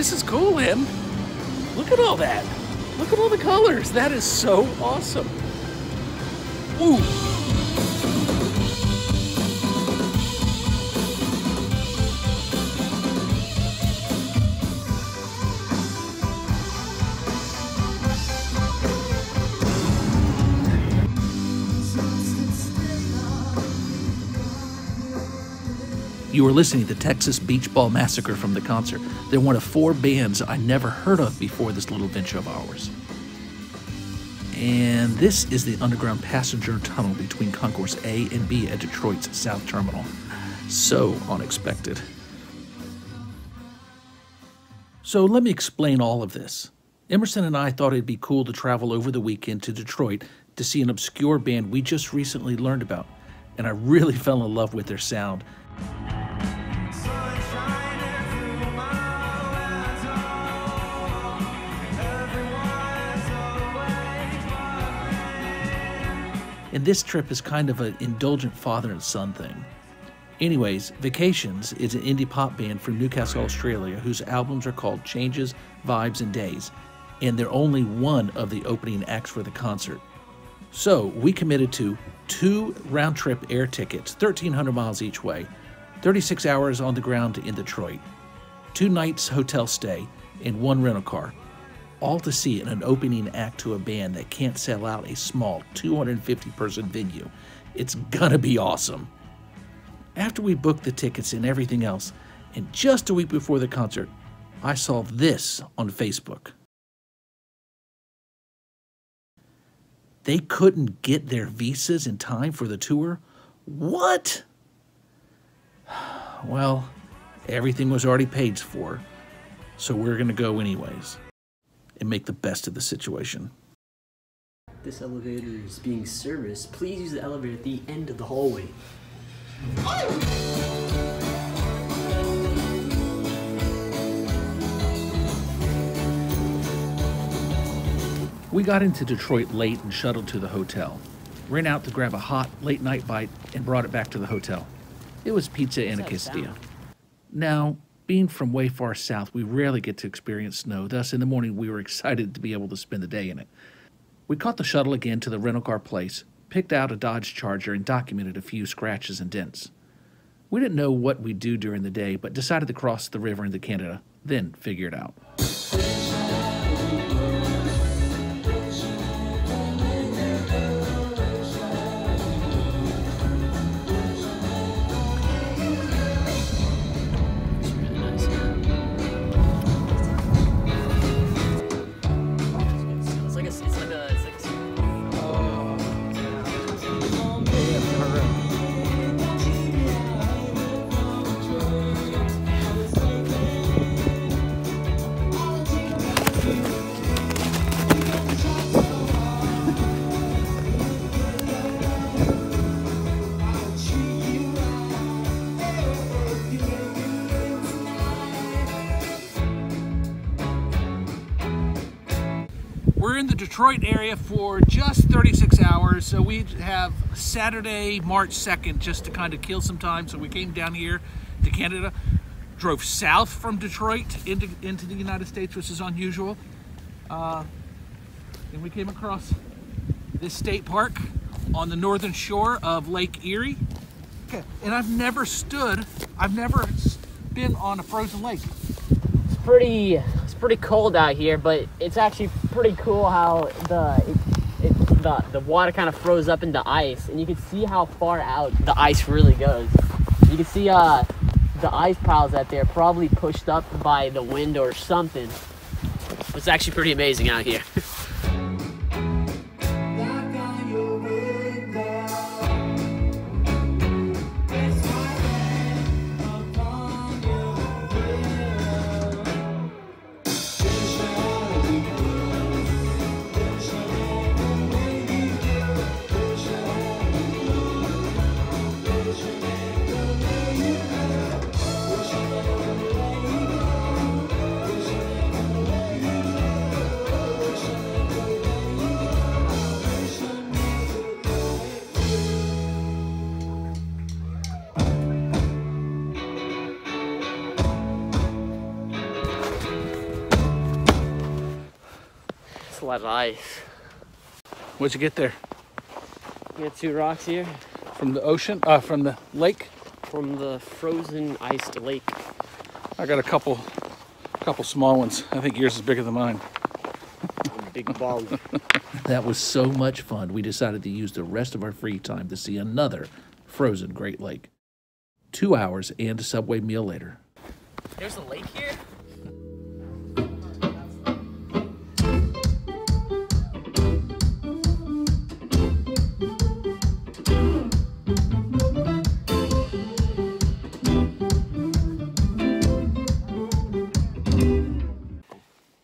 this is cool, Em. Look at all that. Look at all the colors. That is so awesome. Ooh. You are listening to Texas Beachball Massacre from the concert. They're one of 4 bands I never heard of before this little venture of ours. And this is the underground passenger tunnel between Concourse A and B at Detroit's South Terminal. So unexpected. So let me explain all of this. Emerson and I thought it'd be cool to travel over the weekend to Detroit to see an obscure band we just recently learned about. And I really fell in love with their sound. And this trip is kind of an indulgent father and son thing. Anyways, Vacations is an indie pop band from Newcastle, Australia, whose albums are called Changes, Vibes, and Days, and they're only one of the opening acts for the concert. So we committed to 2 round-trip air tickets, 1,300 miles each way, 36 hours on the ground in Detroit, 2 nights hotel stay, and 1 rental car. All to see an opening act to a band that can't sell out a small 250-person venue. It's gonna be awesome. After we booked the tickets and everything else, and just a week before the concert, I saw this on Facebook. They couldn't get their visas in time for the tour? What? Well, everything was already paid for, so we're gonna go anyways and make the best of the situation. This elevator is being serviced. Please use the elevator at the end of the hallway. We got into Detroit late and shuttled to the hotel. Ran out to grab a hot, late-night bite and brought it back to the hotel. It was pizza and a quesadilla. Now, being from way far south, we rarely get to experience snow. Thus, in the morning, we were excited to be able to spend the day in it. We caught the shuttle again to the rental car place, picked out a Dodge Charger, and documented a few scratches and dents. We didn't know what we'd do during the day, but decided to cross the river into Canada, then figure it out. We're in the Detroit area for just 36 hours, so we have Saturday, March 2nd, just to kind of kill some time. So we came down here to Canada, drove south from Detroit into the United States, which is unusual. And we came across this state park on the northern shore of Lake Erie. Okay, and I've never been on a frozen lake. It's pretty cold out here, but it's actually pretty cool how the water kind of froze up into ice, and you can see how far out the ice really goes. You can see the ice piles out there probably pushed up by the wind or something. It's actually pretty amazing out here. a lot of ice. What'd you get there? We got 2 rocks here. From the ocean? From the lake? From the frozen iced lake. I got a couple small ones. I think yours is bigger than mine. Big ball. That was so much fun, we decided to use the rest of our free time to see another frozen Great Lake. 2 hours and a Subway meal later. There's a lake here?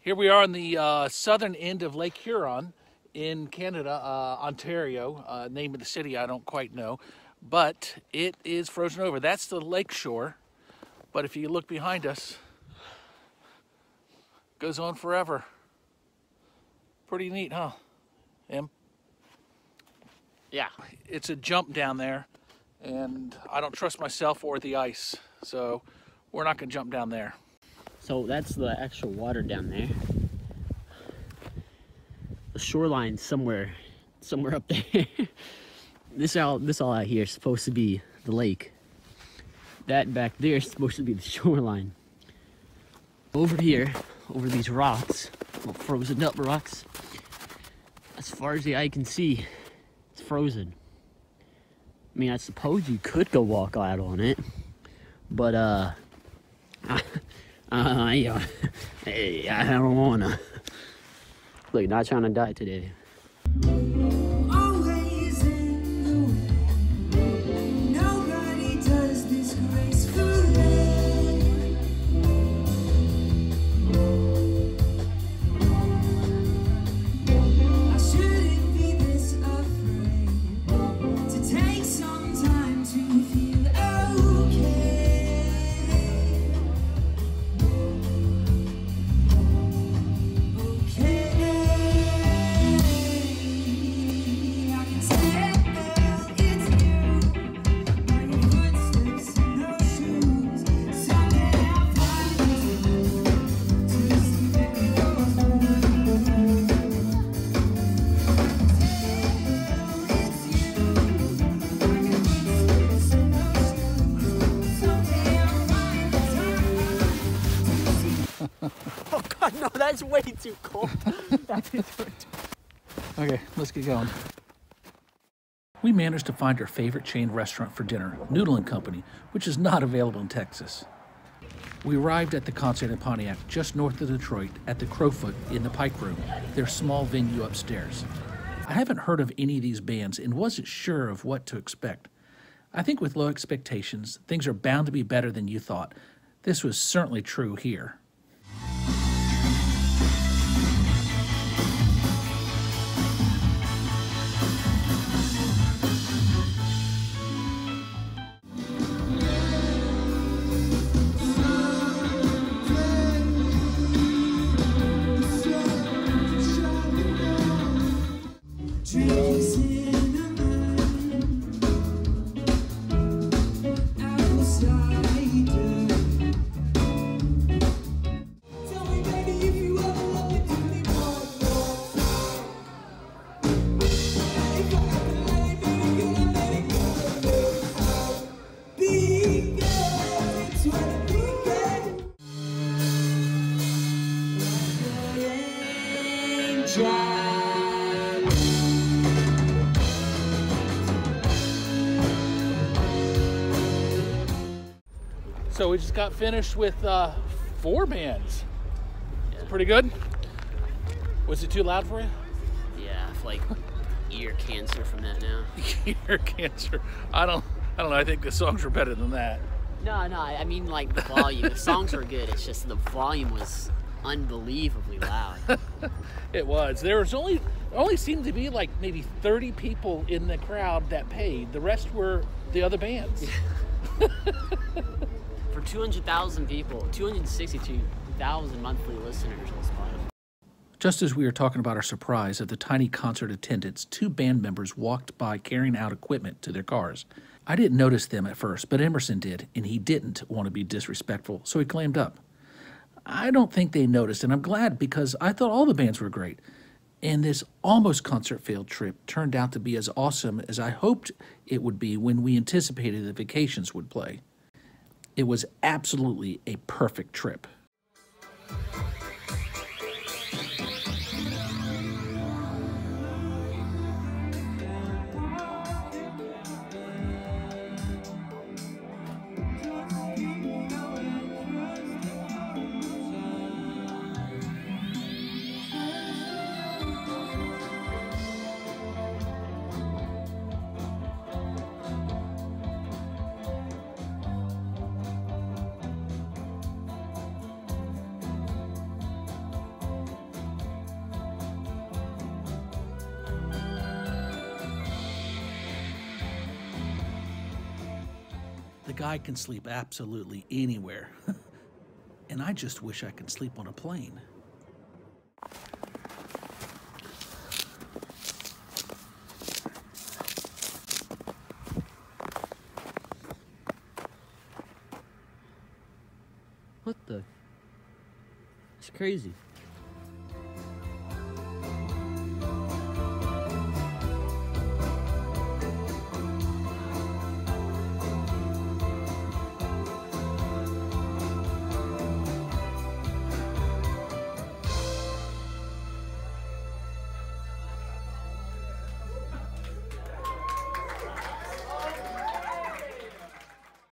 Here we are on the southern end of Lake Huron in Canada, Ontario. Name of the city I don't quite know, but it is frozen over. That's the lake shore, but if you look behind us, it goes on forever. Pretty neat, huh, Em? Yeah. It's a jump down there, and I don't trust myself or the ice, so we're not gonna jump down there. So that's the actual water down there. The shoreline somewhere up there. This all out here is supposed to be the lake. That back there is supposed to be the shoreline. Over here, over these rocks, well, frozen up rocks, as far as the eye can see, it's frozen. I mean, I suppose you could go walk out on it, but I don't wanna. Look, not trying to die today. Always in the way. Nobody does this gracefully. I shouldn't be this afraid to take some time to feel okay. Oh God, no, that's way too cold. Okay, let's get going. We managed to find our favorite chain restaurant for dinner, Noodle & Company, which is not available in Texas. We arrived at the concert in Pontiac, just north of Detroit, at the Crofoot in the Pike Room, their small venue upstairs. I haven't heard of any of these bands and wasn't sure of what to expect. I think with low expectations, things are bound to be better than you thought. This was certainly true here. So we just got finished with 4 bands. Yeah. Pretty good. Was it too loud for you? Yeah, I have like ear cancer from that now. Ear cancer. I don't know. I think the songs were better than that. No, I mean like the volume. The songs were good. It's just the volume was unbelievably loud. It was. There was only seemed to be like maybe 30 people in the crowd that paid. The rest were the other bands. For 200,000 people, 262,000 monthly listeners on Spotify. Just as we were talking about our surprise at the tiny concert attendance, 2 band members walked by carrying out equipment to their cars. I didn't notice them at first, but Emerson did, and he didn't want to be disrespectful, so he clammed up. I don't think they noticed, and I'm glad because I thought all the bands were great. And this almost concert field trip turned out to be as awesome as I hoped it would be when we anticipated that Vacations would play. It was absolutely a perfect trip. The guy can sleep absolutely anywhere. And I just wish I could sleep on a plane. What the? It's crazy.